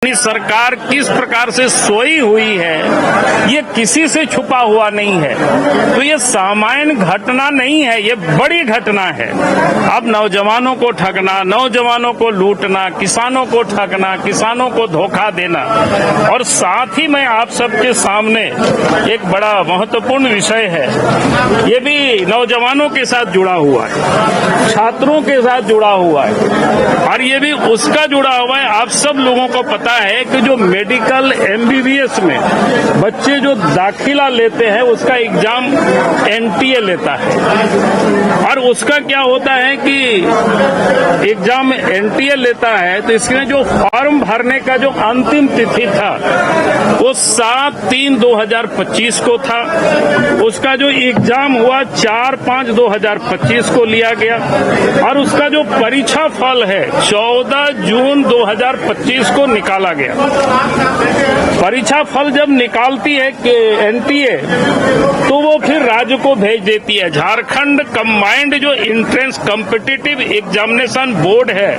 अपनी सरकार किस प्रकार से सोई हुई है ये किसी से छुपा हुआ नहीं है। तो ये सामान्य घटना नहीं है, ये बड़ी घटना है। अब नौजवानों को ठगना, नौजवानों को लूटना, किसानों को ठगना, किसानों को धोखा देना, और साथ ही मैं आप सबके सामने एक बड़ा महत्वपूर्ण विषय है, ये भी नौजवानों के साथ जुड़ा हुआ है, छात्रों के साथ जुड़ा हुआ है, और ये भी उसका जुड़ा हुआ है। आप सब लोगों को पता है कि जो मेडिकल MBBS में बच्चे जो दाखिला लेते हैं उसका एग्जाम NTA लेता है, और उसका क्या होता है कि एग्जाम NTA लेता है तो इसमें जो फॉर्म भरने का जो अंतिम तिथि था वो 7/3/2025 को था। उसका जो एग्जाम हुआ 4/5/2025 को लिया गया, और उसका जो परीक्षा फल है 14 जून 2025 को निकाला गया। परीक्षा फल जब निकालती है कि NTA तो वो फिर राज्य को भेज देती है। झारखंड कंबाइंड जो एंट्रेंस कॉम्पिटिटिव एग्जामिनेशन बोर्ड है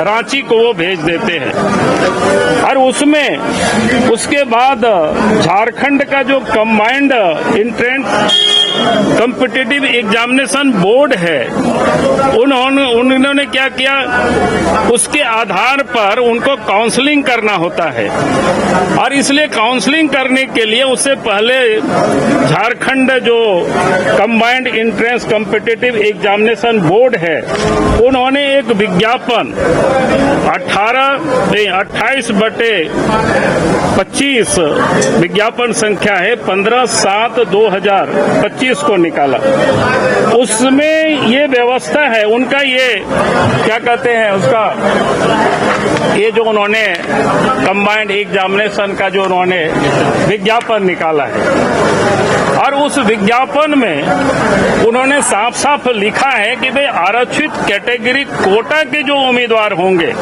रांची को वो भेज देते हैं, और उसमें उसके बाद झारखंड का जो combined entrance competitive examination board है उन्होंने क्या किया, उसके आधार पर उनको काउंसलिंग करना होता है, और इसलिए काउंसलिंग करने के लिए उससे पहले झारखंड जो combined entrance competitive examination board है उन्होंने एक विज्ञापन 28/25 विज्ञापन संख्या है 15/7/2025 को निकाला। उसमें ये व्यवस्था है उनका, ये क्या कहते हैं उसका, ये जो उन्होंने कंबाइंड एग्जामिनेशन का जो उन्होंने विज्ञापन निकाला है, और उस विज्ञापन में उन्होंने साफ साफ लिखा है कि भाई आरक्षित कैटेगरी कोटा के जो उम्मीदवार होंगे,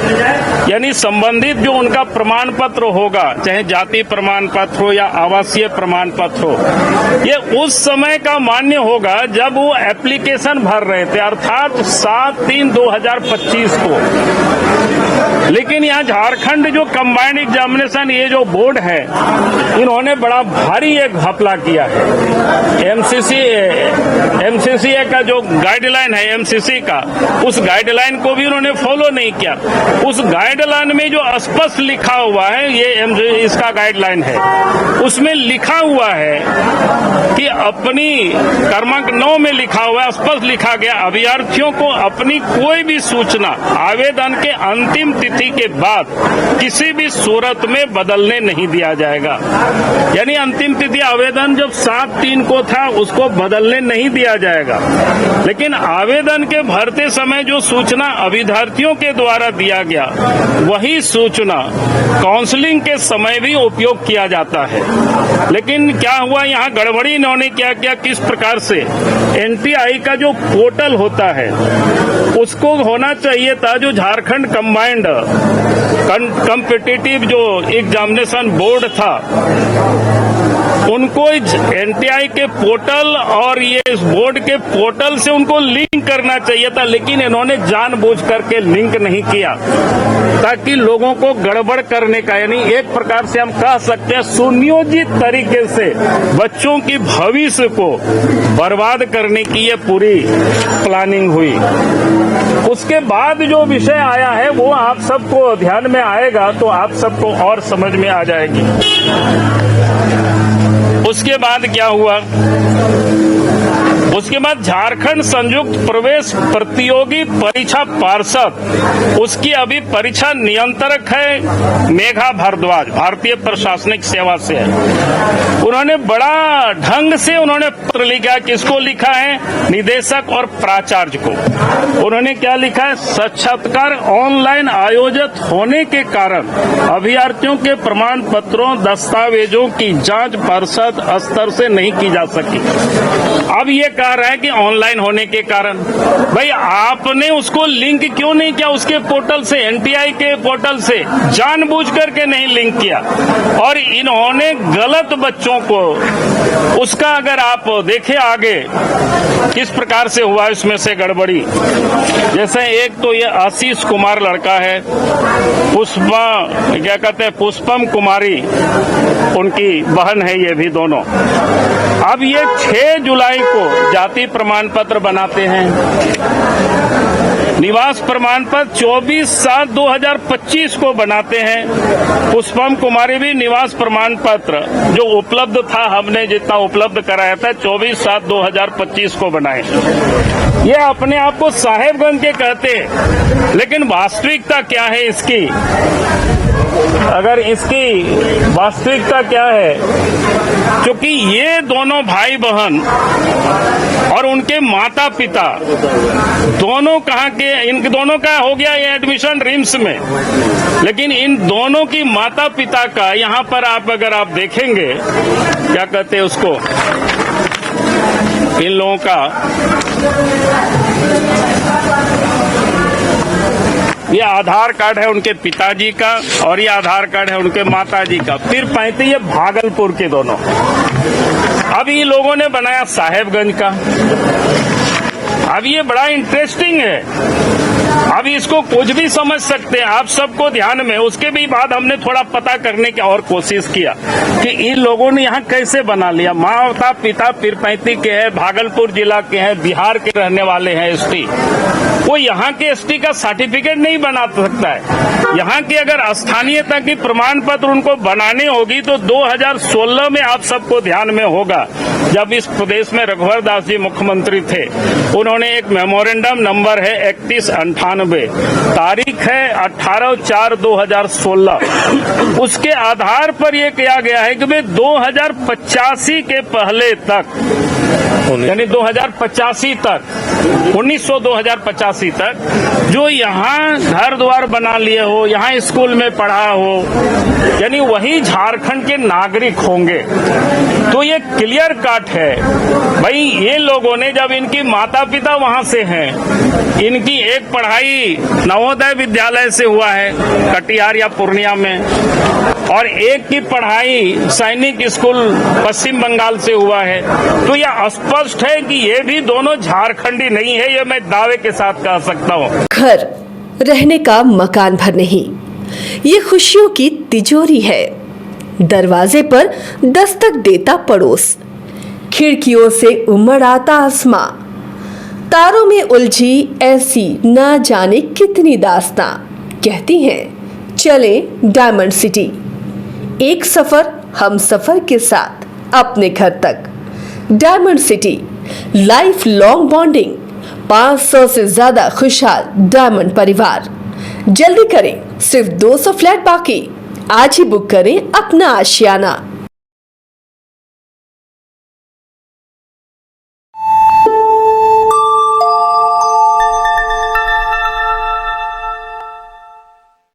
यानी संबंधित जो उनका प्रमाण पत्र होगा, चाहे जाति प्रमाण पत्र हो या आवासीय प्रमाण पत्र हो, ये उस समय का मान्य होगा जब वो एप्लीकेशन भर रहे थे, अर्थात 7/3/2025 को। लेकिन यहाँ झारखंड जो कंबाइंड एग्जामिनेशन ये जो बोर्ड है इन्होंने बड़ा भारी एक घपला किया है। MCCA का जो गाइडलाइन है MCC का, उस गाइडलाइन को भी उन्होंने फॉलो नहीं किया। उस गाइडलाइन में जो स्पष्ट लिखा हुआ है, ये इसका गाइडलाइन है, उसमें लिखा हुआ है कि अपनी क्रमांक 9 में लिखा हुआ है, स्पष्ट लिखा गया, अभ्यर्थियों को अपनी कोई भी सूचना आवेदन के अंतिम तिथि के बाद किसी भी सूरत में बदलने नहीं दिया जाएगा। यानी अंतिम तिथि आवेदन जब 7/3 को था उसको बदलने नहीं दिया जाएगा, लेकिन आवेदन के भरते समय जो सूचना अभ्यर्थियों के द्वारा दिया गया वही सूचना काउंसलिंग के समय भी उपयोग किया जाता है। लेकिन क्या हुआ, यहाँ गड़बड़ी इन्होंने क्या किया, किस प्रकार से NTI का जो पोर्टल होता है उसको होना चाहिए था, जो झारखंड कंबाइंड कॉम्पिटिटिव जो एग्जामिनेशन बोर्ड था उनको NTI के पोर्टल और ये इस बोर्ड के पोर्टल से उनको लिंक करना चाहिए था, लेकिन इन्होंने जानबूझ करके लिंक नहीं किया ताकि लोगों को गड़बड़ करने का, यानी एक प्रकार से हम कह सकते हैं सुनियोजित तरीके से बच्चों की भविष्य को बर्बाद करने की ये पूरी प्लानिंग हुई। उसके बाद जो विषय आया है वो आप सबको ध्यान में आएगा तो आप सबको और समझ में आ जाएगी। उसके बाद क्या हुआ, उसके बाद झारखंड संयुक्त प्रवेश प्रतियोगी परीक्षा पार्षद, उसकी अभी परीक्षा नियंत्रक है मेघा भारद्वाज, भारतीय प्रशासनिक सेवा से है। उन्होंने बड़ा ढंग से उन्होंने पत्र लिखा, किसको लिखा है, निदेशक और प्राचार्य को। उन्होंने क्या लिखा है, साक्षात्कार ऑनलाइन आयोजित होने के कारण अभ्यर्थियों के प्रमाण पत्रों दस्तावेजों की जांच पार्षद स्तर से नहीं की जा सकी। अब ये कह रहा है कि ऑनलाइन होने के कारण, भाई आपने उसको लिंक क्यों नहीं किया उसके पोर्टल से, NTI के पोर्टल से जानबूझ करके नहीं लिंक किया, और इन्होंने गलत बच्चों को, उसका अगर आप देखें आगे किस प्रकार से हुआ इसमें से गड़बड़ी। जैसे एक तो ये आशीष कुमार लड़का है, पुष्पम कुमारी उनकी बहन है, ये भी दोनों। अब ये 6 जुलाई को जाति प्रमाण पत्र बनाते हैं, निवास प्रमाण पत्र 24/7/2025 को बनाते हैं। पुष्पम कुमारी भी निवास प्रमाण पत्र जो उपलब्ध था, हमने जितना उपलब्ध कराया था 24/7/2025 को बनाए। ये अपने आप को साहेबगंज के कहते हैं, लेकिन वास्तविकता क्या है इसकी? अगर इसकी वास्तविकता क्या है, क्योंकि ये दोनों भाई बहन और उनके माता पिता दोनों कहाँ के, इन दोनों का हो गया ये एडमिशन रिम्स में, लेकिन इन दोनों की माता पिता का यहाँ पर अगर आप देखेंगे, क्या कहते हैं उसको, इन लोगों का ये आधार कार्ड है उनके पिताजी का और ये आधार कार्ड है उनके माताजी का। फिर 35 ये भागलपुर के दोनों। अब ये लोगों ने बनाया साहेबगंज का। अब ये बड़ा इंटरेस्टिंग है। अब इसको कुछ भी समझ सकते हैं आप सबको ध्यान में। उसके भी बाद हमने थोड़ा पता करने की और कोशिश किया कि इन लोगों ने यहाँ कैसे बना लिया। माता पिता पीरपैंती के हैं, भागलपुर जिला के हैं, बिहार के रहने वाले हैं एसटी। वो यहाँ के एसटी का सर्टिफिकेट नहीं बना सकता है। यहाँ की अगर स्थानीयता की प्रमाण पत्र उनको बनानी होगी तो 2016 में आप सबको ध्यान में होगा, जब इस प्रदेश में रघुवर दास जी मुख्यमंत्री थे, उन्होंने एक मेमोरेंडम नंबर है 3198, तारीख है 18/4/2016, उसके आधार पर यह किया गया है कि 2085 के पहले तक, यानी 2085 तक, 1985 तक जो यहाँ घर द्वार बना लिए हो, यहाँ स्कूल में पढ़ा हो, यानी वही झारखंड के नागरिक होंगे। तो ये क्लियर कट है भाई। ये लोगों ने, जब इनकी माता पिता वहां से हैं, इनकी एक पढ़ाई नवोदय विद्यालय से हुआ है कटिहार या पूर्णिया में, और एक की पढ़ाई सैनिक स्कूल पश्चिम बंगाल से हुआ है, तो यह स्पष्ट है कि ये भी दोनों झारखंडी नहीं है। ये मैं दावे के साथ कह सकता हूँ। घर रहने का मकान भर नहीं, ये खुशियों की तिजोरी है। दरवाजे पर दस्तक देता पड़ोस, खिड़कियों से उमड़ आता आसमां, तारों में उलझी ऐसी ना जाने कितनी दास्तां। कहती हैं चले डायमंड सिटी, एक सफर हम सफर के साथ अपने घर तक। Diamond city, life long bonding, 500 से ज्यादा खुशहाल डायमंड परिवार। जल्दी करें, सिर्फ 200 फ्लैट बाकी। आज ही बुक करें अपना आशियाना।